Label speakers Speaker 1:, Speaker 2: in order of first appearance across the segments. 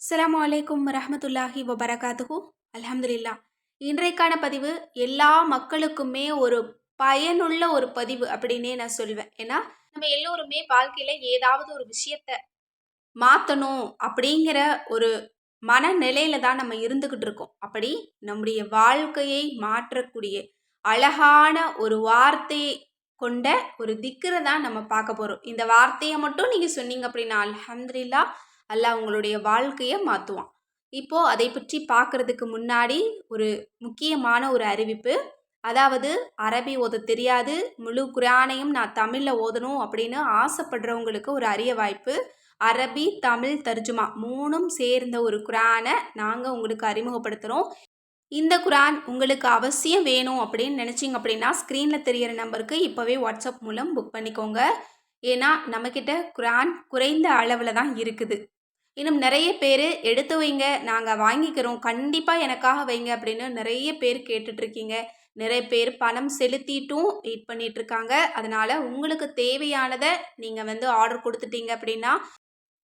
Speaker 1: அஸ்ஸலாமு அலைக்கும் வரஹ்மத்துல்லாஹி வபரகாத்துஹு. அல்ஹம்துலில்லாஹ். இன்றைக்கான பதிவு எல்லா மக்களுக்குமே ஒரு பயனுள்ள ஒரு பதிவு அப்படின்னே நான் சொல்வேன். ஏன்னா, நம்ம எல்லோருமே வாழ்க்கையில ஏதாவது ஒரு விஷயத்த மாத்தணும் அப்படிங்கிற ஒரு மனநிலையில தான் நம்ம இருந்துகிட்டு இருக்கோம். அப்படி நம்முடைய வாழ்க்கையை மாற்றக்கூடிய அழகான ஒரு வார்த்தையை கொண்ட ஒரு திக்ர தான் நம்ம பார்க்க போறோம். இந்த வார்த்தைய மட்டும் நீங்க சொன்னீங்க அப்படின்னா, அல்ஹம்துலில்லாஹ் அல்லாஹ் உங்களுடைய வாழ்க்கைய மாத்துவான். இப்போ அதை பற்றி பார்க்கறதுக்கு முன்னாடி ஒரு முக்கியமான ஒரு அறிவிப்பு. அதாவது அரபி ஓத தெரியாது, முழு குர்ஆனையும் நான் தமிழ்ல ஓதணும் அப்படின்னு ஆசைப்படுறவங்களுக்கு ஒரு அரிய வாய்ப்பு. அரபி, தமிழ் தர்ஜுமா 3ம் சேர்ந்த ஒரு குர்ஆன நாங்க உங்களுக்கு அறிமுகப்படுத்துறோம். இந்த குர்ஆன் உங்களுக்கு அவசியம் வேணும் அப்படின்னு நினைச்சீங்க அப்படின்னா, ஸ்க்ரீன்ல தெரியிற நம்பருக்கு இப்பவே வாட்ஸ்அப் மூலம் புக் பண்ணிக்கோங்க. ஏன்னா, நம்மகிட்ட குர்ஆன் குறைந்த அளவுல தான் இருக்குது. இன்னும் நெறைய பேரு எடுத்து வைங்க, நாங்க வாங்கிக்கிறோம். கண்டிப்பா எனக்காக வைங்க அப்படின்னு நெறைய பேர் கேட்டுட்டு இருக்கீங்க. நெறைய பேர் பணம் செலுத்திட்டும் வெயிட் பண்ணிட்டு இருக்காங்க. அதனால உங்களுக்கு தேவையானத நீங்க ஆர்டர் குடுத்துட்டீங்க அப்படின்னா,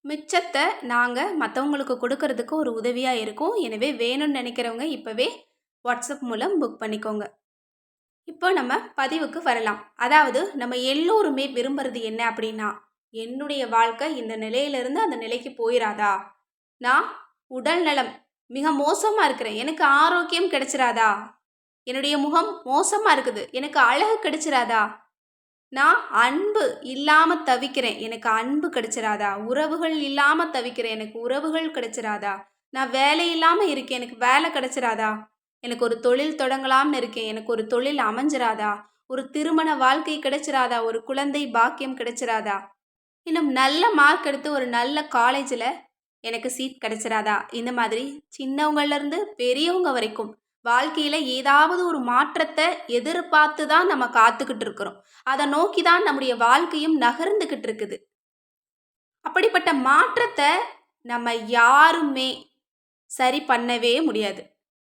Speaker 1: மிச்சத்த நாங்க மத்தவங்களுக்கு கொடுக்கறதுக்கு ஒரு உதவியா இருக்கும். எனவே வேணும்னு நெனைக்கிறவங்க இப்பவே வாட்ஸ்அப் மூலம் புக் பண்ணிக்கோங்க. இப்போ நம்ம பதிவுக்கு வரலாம். அதாவது நம்ம எல்லோருமே விரும்புறது என்ன அப்படின்னா, என்னுடைய வாழ்க்கை இந்த நிலையிலிருந்து அந்த நிலைக்கு போயிராதா? நான் உடல் நலம் மிக மோசமா இருக்கிறேன். எனக்கு ஆரோக்கியம் கிடைச்சிராதா? என்னுடைய முகம் மோசமா இருக்குது. எனக்கு அழகு கிடைச்சிராதா? நான் அன்பு இல்லாம தவிக்கிறேன். எனக்கு அன்பு கிடைச்சிராதா? உறவுகள் இல்லாம தவிக்கிறேன். எனக்கு உறவுகள் கிடைச்சிராதா? நான் வேலை இல்லாம இருக்கேன். எனக்கு வேலை கிடைச்சிராதா? எனக்கு ஒரு தொழில் தொடங்கலாம்னு இருக்கேன். எனக்கு ஒரு தொழில் அமைஞ்சிராதா? ஒரு திருமண வாழ்க்கை கிடைச்சிராதா? ஒரு குழந்தை பாக்கியம் கிடைச்சிராதா? இன்னும் நல்ல மார்க் எடுத்து ஒரு நல்ல காலேஜ்ல எனக்கு சீட் கிடைச்சிராதா? இந்த மாதிரி சின்னவங்கள்ல இருந்து பெரியவங்க வரைக்கும் வாழ்க்கையில ஏதாவது ஒரு மாற்றத்த எதிர்பார்த்து தான் நம்ம காத்துக்கிட்டு இருக்கிறோம். அத நோக்கி தான் நம்முடைய வாழ்க்கையும் நகர்ந்துகிட்டு இருக்குது. அப்படிப்பட்ட மாற்றத்த நம்ம யாருமே சரி பண்ணவே முடியாது.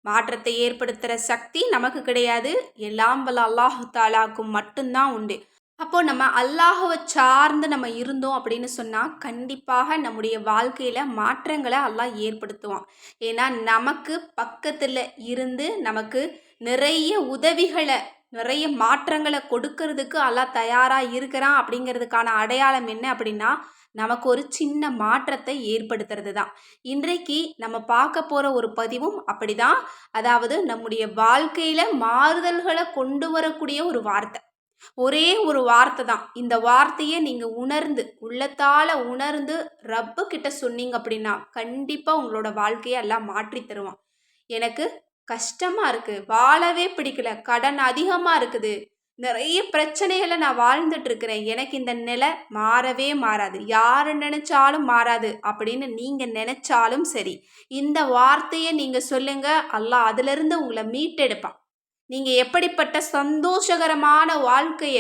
Speaker 1: மாற்றத்தை ஏற்படுத்துற சக்தி நமக்கு கிடையாது. எல்லாம் வல்ல அல்லாஹ் தஆலாவுக்கு மட்டும் தான் உண்டு. அப்போ நம்ம அல்லாஹ்வ சார்ந்து நம்ம இருந்தோம் அப்படின்னு சொன்னா, கண்டிப்பாக நம்முடைய வாழ்க்கையில மாற்றங்கள அல்லாஹ் ஏற்படுத்துவான். ஏன்னா, நமக்கு பக்கத்துல இருந்து நமக்கு நிறைய உதவிகள, நிறைய மாற்றங்கள கொடுக்கறதுக்கு அல்லாஹ் தயாரா இருக்கிறான் அப்படிங்கிறதுக்கான அடையாளம் என்ன அப்படின்னா, நமக்கு ஒரு சின்ன மாற்றத்தை ஏற்படுத்துறது தான். இன்றைக்கு நம்ம பார்க்க போற ஒரு பதிவும் அப்படிதான். அதாவது நம்முடைய வாழ்க்கையில மாறுதல்கள கொண்டு வரக்கூடிய ஒரு வார்த்தை. ஒரே ஒரு வார்த்தை தான். இந்த வார்த்தைய நீங்க உணர்ந்து, உள்ளத்தால உணர்ந்து ரப்பு கிட்ட சொன்னீங்க அப்படின்னா, கண்டிப்பா உங்களோட வாழ்க்கைய எல்லாம் மாற்றி தருவான். எனக்கு கஷ்டமா இருக்கு. வாழவே பிடிக்கல. கடன் அதிகமா இருக்குது. நிறைய பிரச்சனைகள நான் வாழ்ந்துட்டு இருக்கிறேன். எனக்கு இந்த நிலை மாறவே மாறாது. யாரு நினைச்சாலும் மாறாது அப்படின்னு நீங்க நினைச்சாலும் சரி. இந்த வார்த்தைய நீங்க சொல்லுங்க. அல்லாஹ் அதிலிருந்து உங்கள மீட்டெடுப்பான். நீங்க எப்படிப்பட்ட சந்தோஷகரமான வாழ்க்கைய,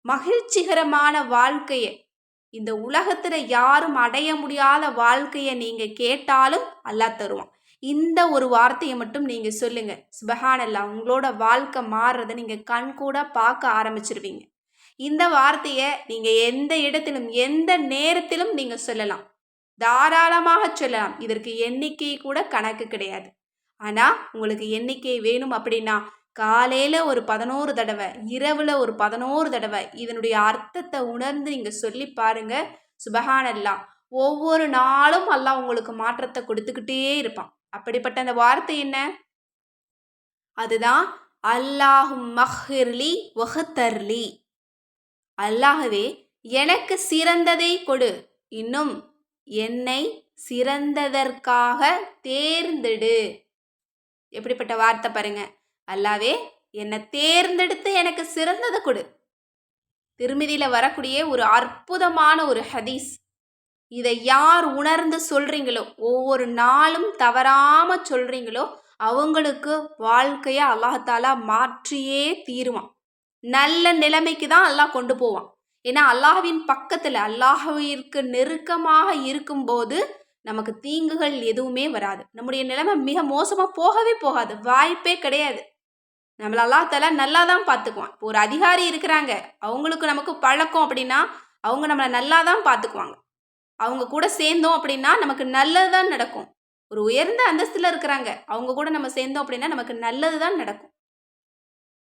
Speaker 1: மகிழ்ச்சிகரமான வாழ்க்கைய, இந்த உலகத்துல யாரும் அடைய முடியாத வாழ்க்கைய நீங்க கேட்டாலும் அல்லாஹ் தருவான். இந்த ஒரு வார்த்தைய மட்டும் நீங்க சொல்லுங்க. சுப்ஹானல்லாஹ் உங்களோட வாழ்க்கை மாறுறத நீங்க கண்கூடா பார்க்க ஆரம்பிச்சிருவீங்க. இந்த வார்த்தைய நீங்க எந்த இடத்திலும், எந்த நேரத்திலும் நீங்க சொல்லலாம். தாராளமாக சொல்லலாம். இதற்கு எண்ணிக்கை கூட கணக்கு கிடையாது. ஆனா, உங்களுக்கு எண்ணிக்கை வேணும் அப்படின்னா, காலையில ஒரு 11 தடவ, இரவுல ஒரு 11 தடவ இதனுடைய அர்த்தத்த உணர்ந்து நீங்க சொல்லி பாருங்க. சுப்ஹானல்லாஹ். ஒவ்வொரு நாளும் அல்லாஹ் உங்களுக்கு மாற்றத்த கொடுத்துக்கிட்டே இருப்பான். அப்படிப்பட்ட அந்த வார்த்தை என்ன? அதுதான் அல்லாஹும்மக்ஃபிர்லி வஹ்தர்லி. அல்லாஹ்வே எனக்கு சிறந்ததை கொடு. இன்னும் என்னை சிறந்ததற்காக தேர்ந்தெடு. எப்படிப்பட்ட வார்த்தை பாருங்க. அல்லாவே என்னை தேர்ந்தெடுத்து எனக்கு சிறந்ததை கொடு. திருமிதியில வரக்கூடிய ஒரு அற்புதமான ஒரு ஹதீஸ். இதை யார் உணர்ந்து சொல்றீங்களோ, ஒவ்வொரு நாளும் தவறாம சொல்றீங்களோ, அவங்களுக்கு வாழ்க்கைய அல்லாஹ் தஆலா மாற்றியே தீருவான். நல்ல நிலைமைக்கு தான் அல்லாஹ் கொண்டு போவான். ஏன்னா அல்லாஹ்வின் பக்கத்துல, அல்லாஹ்விற்கு நெருக்கமாக இருக்கும்போது நமக்கு தீங்குகள் எதுவுமே வராது. நம்முடைய நிலைமை மிக மோசமா போகவே போகாது. வாய்ப்பே கிடையாது. நம்மள அல்லாஹ் தஆலா நல்லா தான் பார்த்துக்குவான். இப்போ ஒரு அதிகாரி இருக்கிறாங்க. அவங்களுக்கு நமக்கு பழக்கம் அப்படின்னா, அவங்க நம்மள நல்லா தான் பார்த்துக்குவாங்க. அவங்க கூட சேர்ந்தோம் அப்படின்னா நமக்கு நல்லது தான் நடக்கும். ஒரு உயர்ந்த அந்தஸ்தில் இருக்கிறாங்க, அவங்க கூட நம்ம சேர்ந்தோம் அப்படின்னா நமக்கு நல்லது தான் நடக்கும்.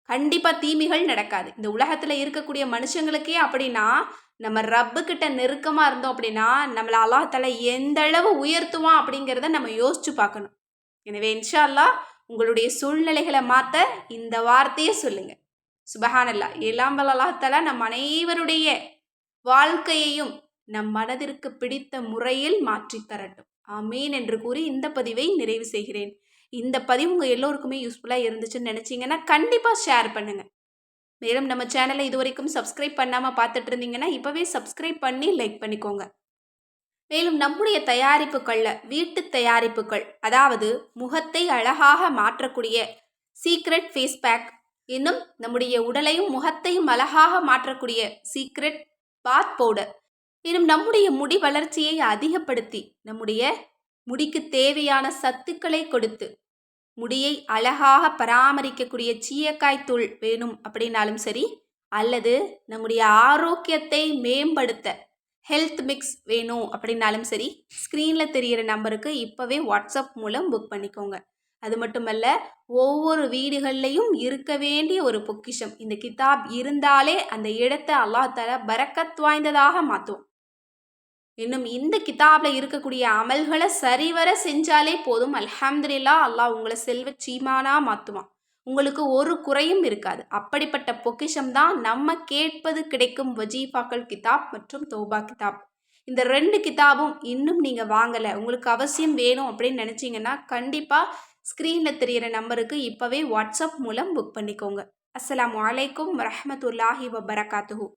Speaker 1: கண்டிப்பாக தீமைகள் நடக்காது. இந்த உலகத்தில் இருக்கக்கூடிய மனுஷங்களுக்கே அப்படின்னா, நம்ம ரப்பு கிட்ட நெருக்கமாக இருந்தோம் அப்படின்னா நம்மளை அல்லாஹ் தஆலா எந்த அளவு உயர்த்துவான் அப்படிங்கிறத நம்ம யோசிச்சு பார்க்கணும். எனவே இன்ஷா அல்லாஹ் உங்களுடைய சூழ்நிலைகளை மாற்ற இந்த வார்த்தையை சொல்லுங்க. சுபஹானல்லாஹ். எல்லாம் வல்ல அல்லாஹ் தஆலா நம் அனைவருடைய வாழ்க்கையையும் நம் மனதிற்கு பிடித்த முறையில் மாற்றித் தரட்டும். ஆமீன் என்று கூறி இந்த பதிவை நிறைவு செய்கிறேன். இந்த பதிவு உங்கள் எல்லோருக்குமே யூஸ்ஃபுல்லாக இருந்துச்சுன்னு நினச்சிங்கன்னா கண்டிப்பாக ஷேர் பண்ணுங்கள். மேலும் நம்ம சேனலை இதுவரைக்கும் சப்ஸ்கிரைப் பண்ணாமல் பார்த்துட்டு இருந்தீங்கன்னா இப்போவே சப்ஸ்கிரைப் பண்ணி லைக் பண்ணிக்கோங்க. மேலும் நம்முடைய தயாரிப்புகளில் வீட்டு தயாரிப்புகள், அதாவது முகத்தை அழகாக மாற்றக்கூடிய சீக்ரெட் ஃபேஸ் பேக், இன்னும் நம்முடைய உடலையும் முகத்தையும் அழகாக மாற்றக்கூடிய சீக்ரெட் பாத் பவுடர், இன்னும் நம்முடைய முடி வளர்ச்சியை அதிகப்படுத்தி நம்முடைய முடிக்கு தேவையான சத்துக்களை கொடுத்து முடியை அழகாக பராமரிக்கக்கூடிய சீயக்காய் தூள் வேணும் அப்படின்னாலும் சரி, அல்லது நம்முடைய ஆரோக்கியத்தை மேம்படுத்த ஹெல்த் மிக்ஸ் வேணும் அப்படின்னாலும் சரி, ஸ்க்ரீனில் தெரிகிற நம்பருக்கு இப்போவே வாட்ஸ்அப் மூலம் புக் பண்ணிக்கோங்க. அது மட்டுமல்ல, ஒவ்வொரு வீடுகள்லையும் இருக்க வேண்டிய ஒரு பொக்கிஷம். இந்த கிதாப் இருந்தாலே அந்த இடத்தை அல்லாஹ் தஆலா பரக்கத் வாய்ந்ததாக மாற்றும். இன்னும் இந்த கிதாபில் இருக்கக்கூடிய அமல்களை சரிவர செஞ்சாலே போதும், அல்ஹம்துலில்லாஹ், அல்லாஹ் உங்களை செல்வ சீமானா மாற்றுவான். உங்களுக்கு ஒரு குறையும் இருக்காது. அப்படிப்பட்ட பொக்கிஷம் தான் நம்ம கேட்பது கிடைக்கும் வஜீஃபாக்கள் கிதாப் மற்றும் தௌபா கிதாப். இந்த 2 கிதாபும் இன்னும் நீங்கள் வாங்கலை, உங்களுக்கு அவசியம் வேணும் அப்படின்னு நினச்சிங்கன்னா கண்டிப்பாக ஸ்க்ரீனில் தெரிகிற நம்பருக்கு இப்போவே வாட்ஸ்அப் மூலம் புக் பண்ணிக்கோங்க. அஸ்ஸலாமு அலைக்கும் வரஹ்மத்துல்லாஹி வபரகாத்துஹு.